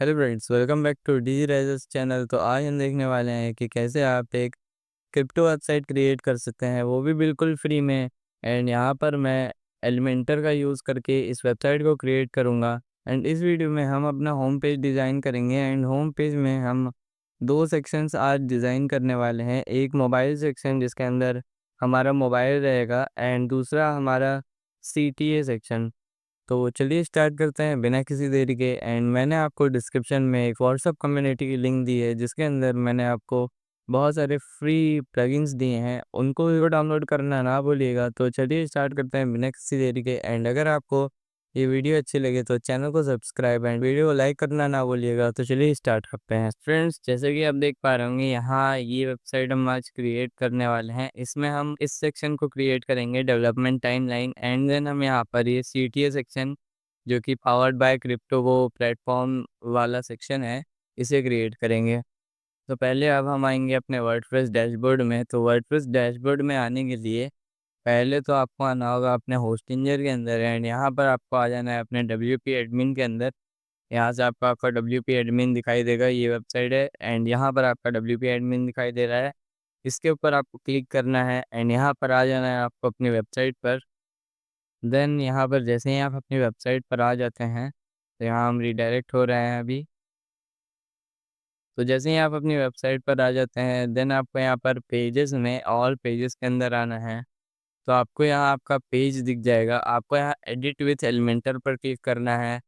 Hello friends, welcome back to the Risers channel. तो आज हम देखने वाले हैं कि कैसे आप एक क्रिप्टो वेबसाइट क्रिएट कर सकते हैं, वो भी बिल्कुल फ्री में। एंड यहाँ पर मैं एलिमेंटर का यूज़ करके इस वेबसाइट को क्रिएट करूँगा। एंड इस वीडियो में हम अपना होम पेज डिज़ाइन करेंगे। एंड होम पेज में हम दो सेक्शंस आज डिज़ाइन करने वाले हैं। एक मोबाइल सेक्शन जिसके अंदर हमारा मोबाइल रहेगा, एंड दूसरा हमारा CTA सेक्शन। तो चलिए स्टार्ट करते हैं बिना किसी देरी के। एंड मैंने आपको डिस्क्रिप्शन में एक व्हाट्सअप कम्युनिटी की लिंक दी है, जिसके अंदर मैंने आपको बहुत सारे फ्री प्लगइन्स दिए हैं, उनको भी डाउनलोड करना ना भूलिएगा। तो चलिए स्टार्ट करते हैं बिना किसी देरी के। एंड अगर आपको ये वीडियो अच्छी लगे तो चैनल को सब्सक्राइब एंड वीडियो को लाइक करना ना भूलिएगा। तो चलिए स्टार्ट करते हैं फ्रेंड्स। जैसे कि आप देख पा रहे होंगे, यहाँ ये वेबसाइट हम आज क्रिएट करने वाले हैं। इसमें हम इस सेक्शन को क्रिएट करेंगे, डेवलपमेंट टाइमलाइन। एंड देन हम यहाँ पर ये CTA सेक्शन, जो कि पावर्ड बाय क्रिप्टो वो प्लेटफॉर्म वाला सेक्शन है, इसे क्रिएट करेंगे। तो पहले अब हम आएंगे अपने वर्डप्रेस डैशबोर्ड में। तो वर्डप्रेस डैशबोर्ड में आने के लिए पहले तो आपको आना होगा अपने होस्टिंजर के अंदर। एंड यहाँ पर आपको आ जाना है अपने WP एडमिन के अंदर। यहाँ से आपका WP एडमिन दिखाई देगा, ये वेबसाइट है। एंड यहाँ पर आपका WP एडमिन दिखाई दे रहा है, इसके ऊपर आपको क्लिक करना है। एंड यहाँ पर आ जाना है आपको अपनी वेबसाइट पर। देन यहाँ पर जैसे ही आप अपनी वेबसाइट पर आ जाते हैं, तो यहाँ हम रिडायरेक्ट हो रहे हैं अभी। तो जैसे ही आप अपनी वेबसाइट पर आ जाते हैं, देन आपको यहाँ पर पेजेस में ऑल पेजेस के अंदर आना है। तो आपको यहाँ आपका पेज दिख जाएगा, आपको यहाँ एडिट विथ एलिमेंटर पर क्लिक करना है।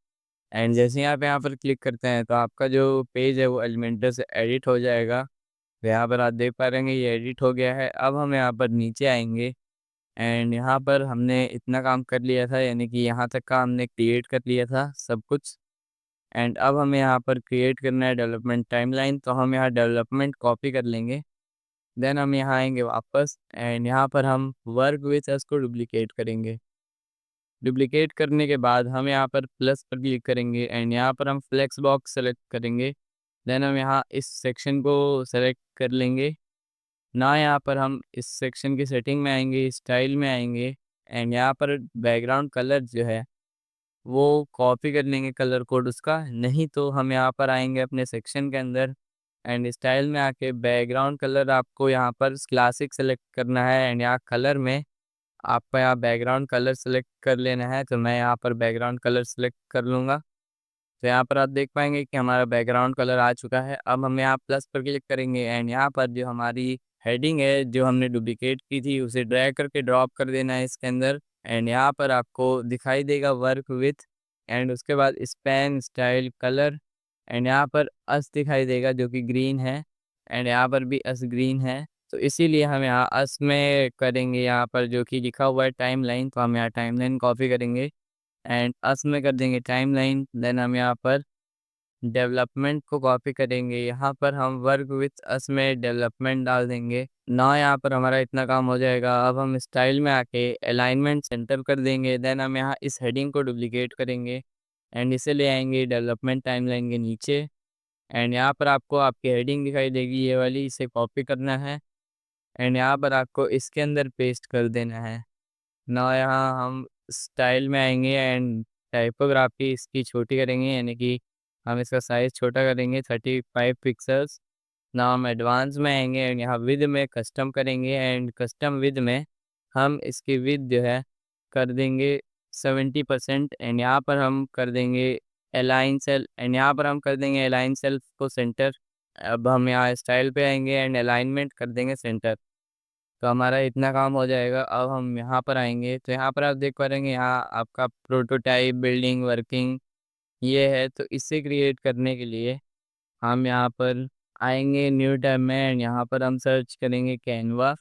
एंड जैसे ही आप यहाँ पर क्लिक करते हैं, तो आपका जो पेज है वो एलिमेंटर से एडिट हो जाएगा। तो यहाँ पर आप देख पा रहे हैं ये एडिट हो गया है। अब हम यहाँ पर नीचे आएंगे, एंड यहाँ पर हमने इतना काम कर लिया था, यानी कि यहाँ तक का हमने क्रिएट कर लिया था सब कुछ। एंड अब हमें यहाँ पर क्रिएट करना है डेवलपमेंट टाइमलाइन। तो हम यहाँ डेवलपमेंट कॉपी कर लेंगे। देन हम यहाँ आएंगे वापस, एंड यहाँ पर हम वर्क विथ अस को डुप्लीकेट करेंगे। डुप्लीकेट करने के बाद हम यहाँ पर प्लस पर क्लिक करेंगे, एंड यहाँ पर हम फ्लेक्स बॉक्स सेलेक्ट करेंगे। देन हम यहाँ इस सेक्शन को सेलेक्ट कर लेंगे ना। यहाँ पर हम इस सेक्शन की सेटिंग में आएंगे, स्टाइल में आएंगे। एंड यहाँ पर बैकग्राउंड कलर जो है वो कॉपी कर लेंगे, कलर कोड उसका। नहीं तो हम यहाँ पर आएंगे अपने सेक्शन के अंदर, एंड स्टाइल में आके बैकग्राउंड कलर आपको यहाँ पर क्लासिक सेलेक्ट करना है। एंड यहाँ कलर में आपको यहाँ बैकग्राउंड कलर सेलेक्ट कर लेना है। तो मैं यहाँ पर बैकग्राउंड कलर सेलेक्ट कर लूँगा। तो यहाँ पर आप देख पाएंगे कि हमारा बैकग्राउंड कलर आ चुका है। अब हम यहाँ प्लस पर क्लिक करेंगे, एंड यहाँ पर जो हमारी हेडिंग है जो हमने डुप्लीकेट की थी, उसे ड्रैग करके ड्रॉप कर देना है इसके अंदर। एंड यहाँ पर आपको दिखाई देगा वर्क विथ, एंड उसके बाद स्पैन स्टाइल कलर। एंड यहाँ पर अस दिखाई देगा जो कि ग्रीन है, एंड यहाँ पर भी अस ग्रीन है। तो इसीलिए हम यहाँ अस में करेंगे, यहाँ पर जो कि लिखा हुआ है टाइमलाइन, तो हम यहाँ टाइमलाइन कॉपी करेंगे एंड अस में कर देंगे टाइमलाइन। देन हम यहाँ पर डेवलपमेंट को कॉपी करेंगे, यहाँ पर हम वर्क विथ अस में डेवलपमेंट डाल देंगे ना। यहाँ पर हमारा इतना काम हो जाएगा। अब हम स्टाइल में आके अलाइनमेंट सेंटर कर देंगे। देन हम यहाँ इस हेडिंग को डुप्लीकेट करेंगे, एंड इसे ले आएंगे डेवलपमेंट टाइमलाइन के नीचे। एंड यहाँ पर आपको आपकी हेडिंग दिखाई देगी ये वाली, इसे कॉपी करना है। एंड यहाँ पर आपको इसके अंदर पेस्ट कर देना है ना। यहाँ हम स्टाइल में आएंगे, एंड टाइपोग्राफी इसकी छोटी करेंगे, यानी कि हम इसका साइज़ छोटा करेंगे 35 पिक्सल्स ना। हम एडवांस में आएंगे, एंड यहाँ विद में कस्टम करेंगे। एंड कस्टम विद में हम इसकी विद जो है कर देंगे 70%। एंड यहाँ पर हम कर देंगे अलाइन सेल, एंड यहाँ पर हम कर देंगे अलाइन सेल्फ को सेंटर। अब हम यहाँ स्टाइल पे आएंगे, एंड अलाइनमेंट कर देंगे सेंटर। तो हमारा इतना काम हो जाएगा। अब हम यहाँ पर आएंगे, तो यहाँ पर आप देख पा रहे हैं यहाँ आपका प्रोटोटाइप बिल्डिंग वर्किंग ये है। तो इसे क्रिएट करने के लिए हम यहाँ पर आएंगे न्यू टैब में, एंड यहाँ पर हम सर्च करेंगे कैनवा।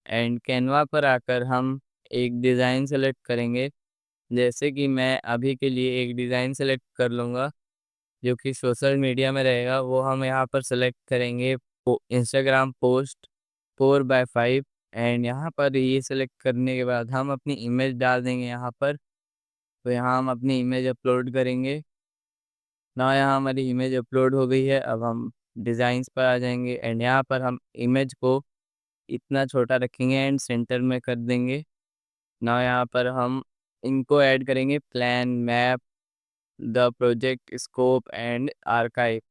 एंड कैनवा पर आकर हम एक डिज़ाइन सेलेक्ट करेंगे। जैसे कि मैं अभी के लिए एक डिज़ाइन सेलेक्ट कर लूँगा जो कि सोशल मीडिया में रहेगा, वो हम यहाँ पर सेलेक्ट करेंगे इंस्टाग्राम पोस्ट 4x5। एंड यहाँ पर ये सेलेक्ट करने के बाद हम अपनी इमेज डाल देंगे यहाँ पर। तो यहाँ हम अपनी इमेज अपलोड करेंगे ना। यहाँ हमारी इमेज अपलोड हो गई है। अब हम डिज़ाइंस पर आ जाएंगे, एंड यहाँ पर हम इमेज को इतना छोटा रखेंगे एंड सेंटर में कर देंगे ना। यहाँ पर हम इनको ऐड करेंगे plan map the project scope and archive.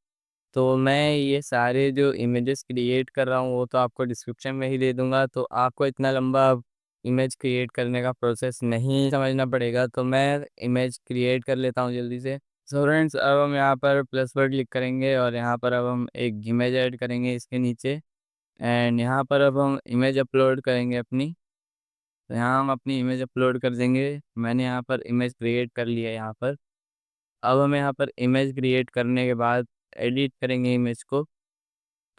तो मैं ये सारे जो इमेजेस क्रिएट कर रहा हूँ वो तो आपको डिस्क्रिप्शन में ही दे दूंगा, तो आपको इतना लंबा इमेज क्रिएट करने का प्रोसेस नहीं समझना पड़ेगा। तो मैं इमेज क्रिएट कर लेता हूँ जल्दी से। सो फ्रेंड्स, अब हम यहाँ पर प्लस पर क्लिक करेंगे और यहाँ पर अब हम एक इमेज ऐड करेंगे इसके नीचे। एंड यहाँ पर अब हम इमेज अपलोड करेंगे अपनी। तो यहाँ हम अपनी इमेज अपलोड कर देंगे। मैंने यहाँ पर इमेज क्रिएट कर लिया है यहाँ पर। अब हम यहाँ पर इमेज क्रिएट करने के बाद एडिट करेंगे इमेज को।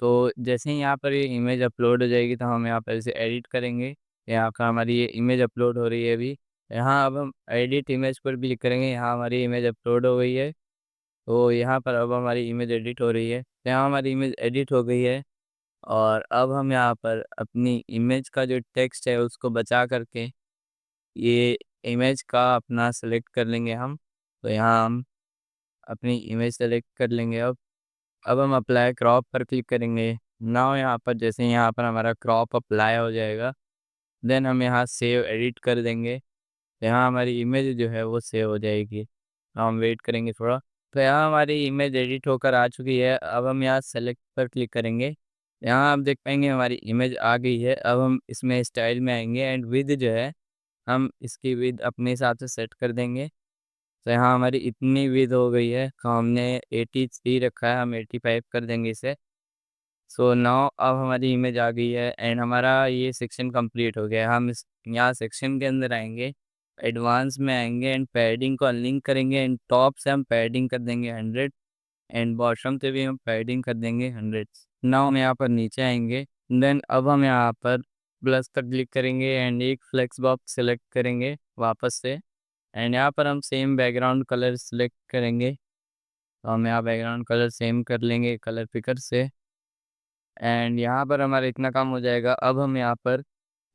तो जैसे ही यहाँ पर ये इमेज अपलोड हो जाएगी तो हम यहाँ पर इसे एडिट करेंगे। यहाँ पर हमारी ये इमेज अपलोड हो रही है अभी। यहाँ अब हम एडिट इमेज पर क्लिक करेंगे। यहाँ हमारी इमेज अपलोड हो गई है। तो यहाँ पर अब हमारी इमेज एडिट हो रही है। तो यहाँ हमारी इमेज एडिट हो गई है। और अब हम यहाँ पर अपनी इमेज का जो टेक्स्ट है उसको बचा करके ये इमेज का अपना सेलेक्ट कर लेंगे हम। तो यहाँ हम अपनी इमेज सेलेक्ट कर लेंगे। अब हम अप्लाई क्रॉप पर क्लिक करेंगे। नाउ यहाँ पर जैसे यहाँ पर हमारा क्रॉप अप्लाई हो जाएगा, देन हम यहाँ सेव एडिट कर देंगे। यहाँ हमारी इमेज जो है वो सेव हो जाएगी। हम वेट करेंगे थोड़ा। तो यहाँ हमारी इमेज एडिट होकर आ चुकी है। अब हम यहाँ सेलेक्ट पर क्लिक करेंगे। यहाँ आप देख पाएंगे हमारी इमेज आ गई है। अब हम इसमें स्टाइल में आएंगे एंड विद जो है हम इसकी विद अपने हिसाब से सेट कर देंगे। तो यहाँ हमारी इतनी विद हो गई है। तो हमने 83 रखा है, हम 85 कर देंगे इसे। सो नाउ अब हमारी इमेज आ गई है एंड हमारा ये सेक्शन कंप्लीट हो गया है। हम इस यहाँ सेक्शन के अंदर आएंगे, एडवांस में आएंगे एंड पैडिंग को अनलिंक करेंगे एंड टॉप से हम पैडिंग कर देंगे 100 एंड बॉटम से भी हम पैडिंग कर देंगे 100। नाउ हम यहाँ पर नीचे आएंगे। देन अब हम यहाँ पर प्लस पर क्लिक करेंगे एंड एक फ्लेक्स बॉक्स सेलेक्ट करेंगे वापस से। एंड यहाँ पर हम सेम बैकग्राउंड कलर सेलेक्ट करेंगे। तो हम यहाँ बैकग्राउंड कलर सेम कर लेंगे कलर पिकर से। एंड यहाँ पर हमारा इतना काम हो जाएगा। अब हम यहाँ पर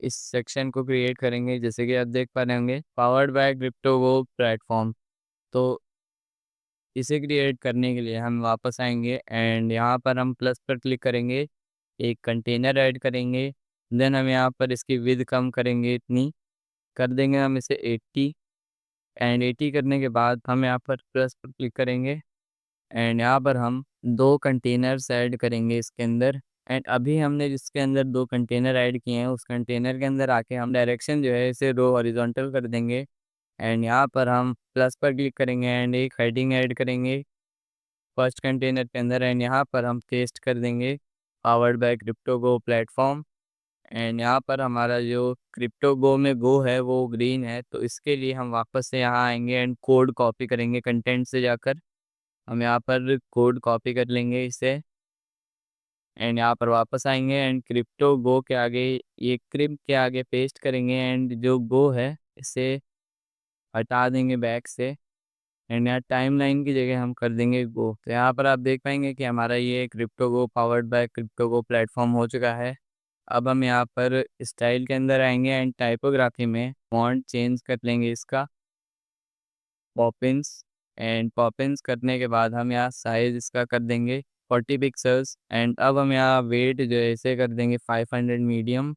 इस सेक्शन को क्रिएट करेंगे, जैसे कि आप देख पा रहे होंगे पावर्ड बाय क्रिप्टोगो प्लेटफॉर्म। तो इसे क्रिएट करने के लिए हम वापस आएंगे एंड यहाँ पर हम प्लस पर क्लिक करेंगे, एक कंटेनर ऐड करेंगे। देन हम यहाँ पर इसकी विड्थ कम करेंगे, इतनी कर देंगे हम इसे 80। एंड 80 करने के बाद हम यहाँ पर प्लस पर क्लिक करेंगे एंड यहाँ पर हम दो कंटेनर्स ऐड करेंगे इसके अंदर। एंड अभी हमने जिसके अंदर दो कंटेनर ऐड किए हैं उस कंटेनर के अंदर आके हम डायरेक्शन जो है इसे रो हॉरिजॉन्टल कर देंगे। एंड यहाँ पर हम प्लस पर क्लिक करेंगे एंड एक हेडिंग ऐड करेंगे फर्स्ट कंटेनर के अंदर। एंड यहाँ पर हम पेस्ट कर देंगे powered by crypto go platform. And यहाँ पर हमारा जो क्रिप्टो गो में गो है वो ग्रीन है, तो इसके लिए हम वापस से यहाँ आएंगे एंड कोड कॉपी करेंगे कंटेंट से जाकर। हम यहाँ पर कोड कॉपी कर लेंगे इसे एंड यहाँ पर वापस आएंगे एंड क्रिप्टो गो के आगे ये क्रिप के आगे पेस्ट करेंगे एंड जो गो है इसे हटा देंगे बैक से। एंड यहाँ टाइमलाइन की जगह हम कर देंगे गो। तो यहाँ पर आप देख पाएंगे कि हमारा ये crypto go powered by crypto go platform हो चुका है। अब हम यहाँ पर स्टाइल के अंदर आएंगे एंड टाइपोग्राफी में फॉन्ट चेंज कर लेंगे इसका पॉपिंस। एंड पॉपिंस करने के बाद हम यहाँ साइज इसका कर देंगे 40 पिक्सल्स। एंड अब हम यहाँ वेट जो है इसे कर देंगे 500 मीडियम।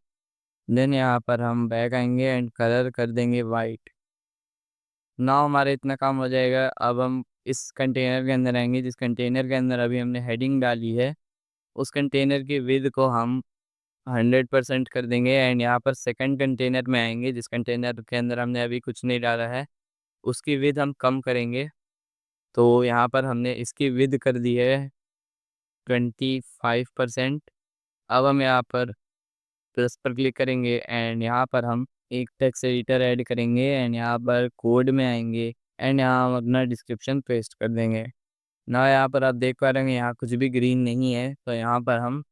देन यहाँ पर हम बैक आएंगे एंड कलर कर देंगे वाइट। नाउ हमारा इतना काम हो जाएगा। अब हम इस कंटेनर के अंदर आएंगे जिस कंटेनर के अंदर अभी हमने हेडिंग डाली है, उस कंटेनर की विड्थ को हम 100% कर देंगे। एंड यहाँ पर सेकंड कंटेनर में आएंगे जिस कंटेनर के अंदर हमने अभी कुछ नहीं डाला है, उसकी विड्थ हम कम करेंगे। तो यहाँ पर हमने इसकी विड्थ कर दी है 25%। अब हम यहाँ पर प्लस पर क्लिक करेंगे एंड यहाँ पर हम एक टेक्स्ट एडिटर ऐड करेंगे एंड यहाँ पर कोड में आएंगे एंड यहाँ हम अपना डिस्क्रिप्शन पेस्ट कर देंगे ना। यहाँ पर आप देख पा रहे हैं यहाँ कुछ भी ग्रीन नहीं है, तो यहाँ पर हम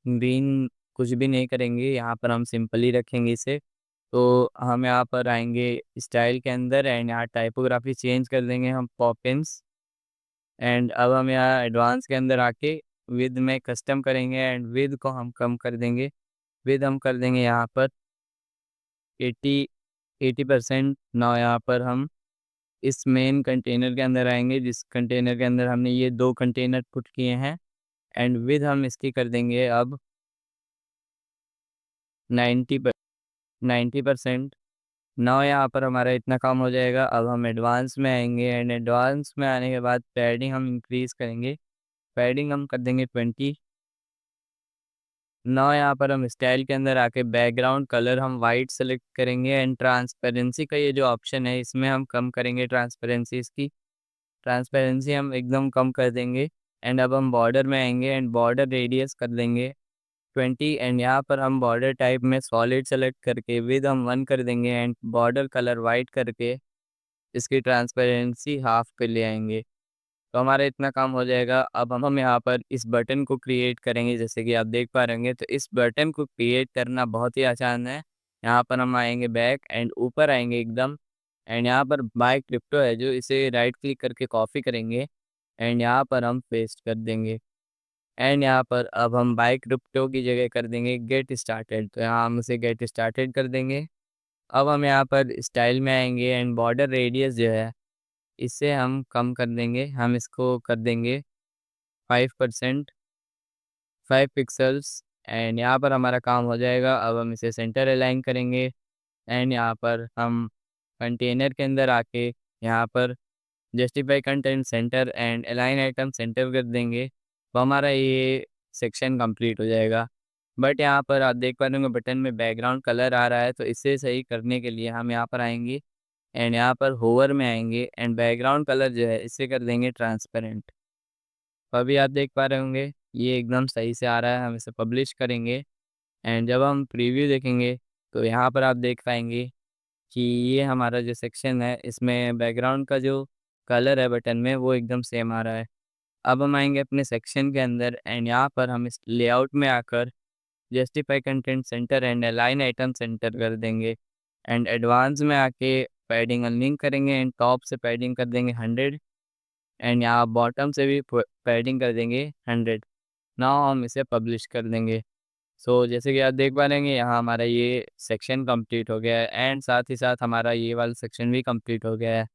ग्रीन कुछ भी नहीं करेंगे, यहाँ पर हम सिंपली रखेंगे इसे। तो हम यहाँ पर आएंगे स्टाइल के अंदर एंड यहाँ टाइपोग्राफी चेंज कर देंगे हम पॉपिंस। एंड अब हम यहाँ एडवांस के अंदर आके विद में कस्टम करेंगे एंड विद को हम कम कर देंगे। विद हम कर देंगे यहाँ पर 80%। ना यहाँ पर हम इस मेन कंटेनर के अंदर आएंगे जिस कंटेनर के अंदर हमने ये दो कंटेनर पुट किए हैं एंड विद हम इसकी कर देंगे अब 90%। नाउ यहाँ पर हमारा इतना काम हो जाएगा। अब हम एडवांस में आएंगे एंड एडवांस में आने के बाद पैडिंग हम इंक्रीज़ करेंगे। पैडिंग हम कर देंगे 20। नाउ यहाँ पर हम स्टाइल के अंदर आके बैकग्राउंड कलर हम वाइट सेलेक्ट करेंगे एंड ट्रांसपेरेंसी का ये जो ऑप्शन है इसमें हम कम करेंगे ट्रांसपेरेंसी इसकी। ट्रांसपेरेंसी हम एकदम कम कर देंगे। एंड अब हम बॉर्डर में आएंगे एंड बॉर्डर रेडियस कर देंगे 20 एंड यहाँ पर हम बॉर्डर टाइप में सॉलिड सेलेक्ट करके विद हम 1 कर देंगे एंड बॉर्डर कलर वाइट करके इसकी ट्रांसपेरेंसी हाफ पे ले आएंगे। तो हमारा इतना काम हो जाएगा। अब हम यहाँ पर इस बटन को क्रिएट करेंगे, जैसे कि आप देख पा रहे होंगे। तो इस बटन को क्रिएट करना बहुत ही आसान है। यहाँ पर हम आएंगे बैक एंड ऊपर आएंगे एकदम एंड यहाँ पर बाय क्रिप्टो है जो, इसे राइट क्लिक करके कॉपी करेंगे एंड यहाँ पर हम पेस्ट कर देंगे। एंड यहाँ पर अब हम बाय क्रिप्टो की जगह कर देंगे गेट स्टार्टेड। तो यहाँ हम इसे गेट स्टार्टेड कर देंगे। अब हम यहाँ पर स्टाइल में आएंगे एंड बॉर्डर रेडियस जो है इसे हम कम कर देंगे। हम इसको कर देंगे 5%, 5 पिक्सल्स एंड यहाँ पर हमारा काम हो जाएगा। अब हम इसे सेंटर अलाइन करेंगे एंड यहाँ पर हम कंटेनर के अंदर आके यहाँ पर justify content centre and align item centre कर देंगे। तो हमारा ये सेक्शन कंप्लीट हो जाएगा। बट यहाँ पर आप देख पा रहे होंगे बटन में बैकग्राउंड कलर आ रहा है, तो इसे सही करने के लिए हम यहाँ पर आएंगे एंड यहाँ पर होवर में आएंगे एंड बैकग्राउंड कलर जो है इसे कर देंगे ट्रांसपेरेंट। तो अभी आप देख पा रहे होंगे ये एकदम सही से आ रहा है। हम इसे पब्लिश करेंगे एंड जब हम प्रीव्यू देखेंगे तो यहाँ पर आप देख पाएंगे कि ये हमारा जो सेक्शन है इसमें बैकग्राउंड का जो कलर है बटन में वो एकदम सेम आ रहा है। अब हम आएंगे अपने सेक्शन के अंदर एंड यहाँ पर हम इस लेआउट में आकर justify content centre and align item centre कर देंगे एंड एडवांस में आके पैडिंग अनलिंक करेंगे एंड टॉप से पैडिंग कर देंगे 100 एंड यहाँ बॉटम से भी पैडिंग कर देंगे 100। नाउ हम इसे पब्लिश कर देंगे। सो जैसे कि आप देख पा लेंगे यहाँ हमारा ये सेक्शन कंप्लीट हो गया है एंड साथ ही साथ हमारा ये वाला सेक्शन भी कंप्लीट हो गया है।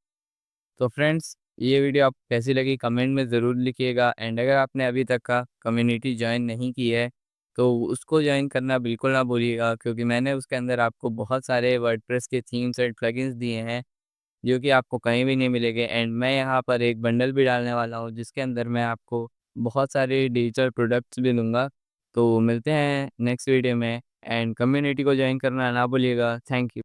तो फ्रेंड्स, ये वीडियो आपको कैसी लगी कमेंट में ज़रूर लिखिएगा एंड अगर आपने अभी तक का कम्युनिटी ज्वाइन नहीं की है तो उसको ज्वाइन करना बिल्कुल ना भूलिएगा, क्योंकि मैंने उसके अंदर आपको बहुत सारे वर्डप्रेस के थीम्स और प्लगइन्स दिए हैं जो कि आपको कहीं भी नहीं मिलेंगे। एंड मैं यहाँ पर एक बंडल भी डालने वाला हूँ जिसके अंदर मैं आपको बहुत सारे डिजिटल प्रोडक्ट्स भी दूंगा। तो मिलते हैं नेक्स्ट वीडियो में एंड कम्युनिटी को ज्वाइन करना ना भूलिएगा। Thank you.